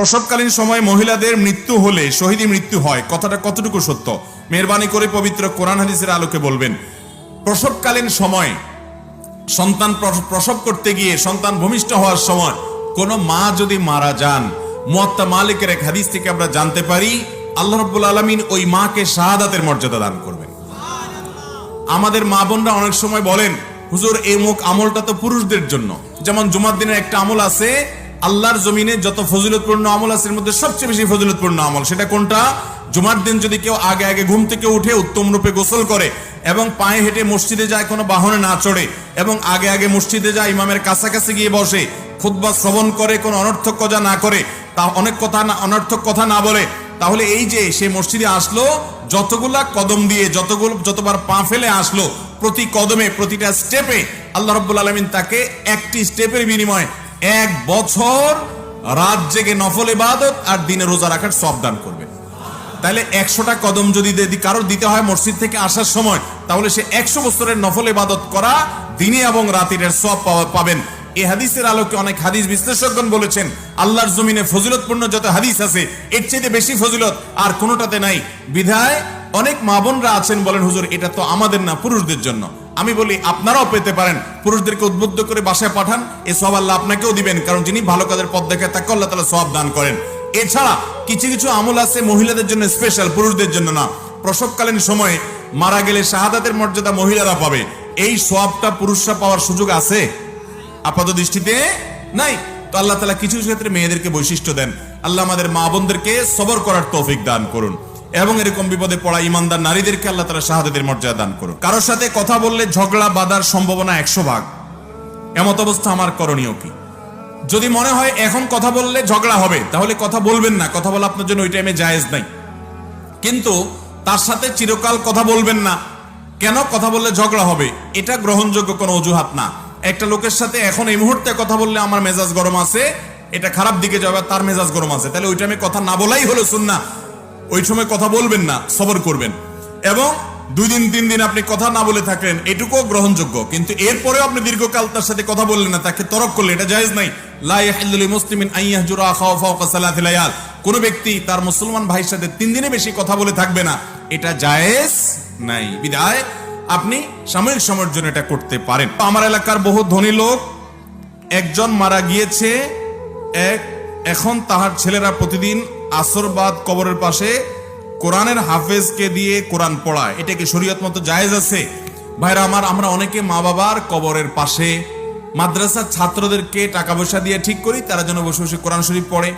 প্রসবকালীন সময় মহিলাদের মৃত্যু হলে শহীদী মৃত্যু হয়, কথাটা কতটুকু সত্য? মেহেরবানি করে পবিত্র কোরআন হাদিসের আলোকে বলবেন। প্রসবকালীন সময় সন্তান প্রসব করতে গিয়ে সন্তান ভূমিষ্ঠ হওয়ার সময় কোন মা যদি মারা যান, মুয়াত্তা মালিকের এক হাদিস থেকে আমরা জানতে পারি আল্লাহ রাব্বুল আলামিন ওই মাকে শাহাদাতের মর্যাদা দান করবেন। আমাদের মা বোনরা অনেক সময় বলেন, হুজুর এই মুখ আমলটা তো পুরুষদের জন্য। যেমন জুমার দিনের একটা আমল আছে, আল্লাহর জমিনে যত ফজিলতপূর্ণ আমল আছে এর মধ্যে সবচেয়ে বেশি ফজিলতপূর্ণ আমল সেটা কোনটা? জুমার দিন যদি কেউ আগে আগে ঘুম থেকে উঠে উত্তম রূপে গোসল করে এবং পায়ে হেঁটে মসজিদে যায়, কোনো বাহনে না চড়ে, এবং আগে আগে মসজিদে যায়, ইমামের কাছাকাছি গিয়ে বসে, খুতবা শ্রবণ করে, কোনো অনর্থক কথা না করে, তা অনর্থক কথা না বলে, তাহলে এই যে সে মসজিদে আসলো, যতগুলা কদম দিয়ে যতবার পা ফেলে আসলো, প্রতি কদমে প্রতিটা স্টেপে আল্লাহ রাব্বুল আলামিন তাকে একটি স্টেপের বিনিময়ে 1 বছর রাত জেগে নফল ইবাদত আর দিনে রোজা রাখার সওয়াব দান করবে। তাহলে 100টা কদম যদি কারোর দিতে হয় মসজিদ থেকে আসার সময়, তাহলে সে 100 বছরের নফল ইবাদত করা দিনে এবং রাতের সওয়াব পাবেন। এই হাদিসের আলোকে অনেক হাদিস বিশ্লেষকগণ বলেছেন আল্লাহর জমিনে ফজিলতপূর্ণ যত হাদিস আছে এর চেয়ে বেশি ফজিলত আর কোনোটাতে নাই। বিধায় অনেক মা বোনরা আছেন বলেন, হুজুর এটা তো আমাদের না, পুরুষদের জন্য। আমি বলি আপনারাও পেতে পারেন, পুরুষদেরকে উদ্বুদ্ধ করে বাসায় পাঠান, এই সওয়াব আল্লাহ আপনাকেও দিবেন, কারণ যিনি ভালো কাজের পথ দেখায় তাকে আল্লাহ তাআলা সওয়াব দান করেন। এছাড়া কিছু কিছু আমল আছে মহিলাদের জন্য স্পেশাল, পুরুষদের জন্য না। প্রসবকালীন সময়ে মারা গেলে শাহাদাতের মর্যাদা মহিলারা পাবে, এই সওয়াবটা পুরুষরা পাওয়ার সুযোগ আছে? আপাত দৃষ্টিতে নাই। তো আল্লাহ তাআলা কিছু ক্ষেত্রে মেয়েদেরকে বৈশিষ্ট্য দেন। আল্লাহ আমাদের মা বোনদেরকে সবর করার তৌফিক দান করুন এবং এরকম বিপদে পড়া ইমানদার নারীদেরকে আল্লাহ তাআলা শাহাদাতের মর্যাদা দান করুন। কারোর সাথে কথা বললে ঝগড়া বাঁধার সম্ভাবনা 100 ভাগ, এমত অবস্থা আমার করণীয় কি? যদি মনে হয় এখন কথা বললে ঝগড়া হবে, তাহলে কথা বলবেন না, কথা বলা আপনার জন্য ওই টাইমে জায়েজ নাই। কিন্তু তার সাথে চিরকাল কথা বলবেন না, কেন? কথা বললে ঝগড়া হবে, এটা গ্রহণযোগ্য কোনো অজুহাত না। একটা লোকের সাথে এখন এই মুহূর্তে কথা বললে আমার মেজাজ গরম আছে, এটা খারাপ দিকে যাবে, তার মেজাজ গরম আছে, তাহলে ওই টাইমে কথা না বলাই হলো সুন্নাহ। ওই সময় কথা বলবেন না, সবর করবেন। এবং 2 দিন 3 দিন আপনি কথা না বলে থাকলেন, এটুকুও গ্রহণযোগ্য। কিন্তু এরপরেও আপনি দীর্ঘকাল তার সাথে কথা বললেন না, তাকে তরক করলে, এটা জায়েজ নাই। লা ইয়াহিল্লু লিমুসলিমিন আন ইয়াহজুরা আখাহু ফাওকা সালাতি লায়াল। কোন ব্যক্তি তার মুসলমান ভাইয়ের সাথে 3 দিনের বেশি কথা বলে থাকবে না, এটা জায়েজ নাই। বিধায় আপনি সাময়িক সময়ের জন্য এটা করতে পারেন। আমার এলাকার বহু ধনী লোক, একজন মারা গিয়েছে, এখন তাহার ছেলেরা প্রতিদিন আসর বাদ কবরের পাশে কোরআনের হাফেজকে দিয়ে কোরআন পড়ায়, এটা কি শরীয়ত মতো জায়েজ আছে? ভাইরা আমার, আমরা অনেকে মা বাবার কবরের পাশে মাদ্রাসার ছাত্রদেরকে টাকা পয়সা দিয়ে ঠিক করি তারা যেন বসে বসে কোরআন শরীফ পড়ে।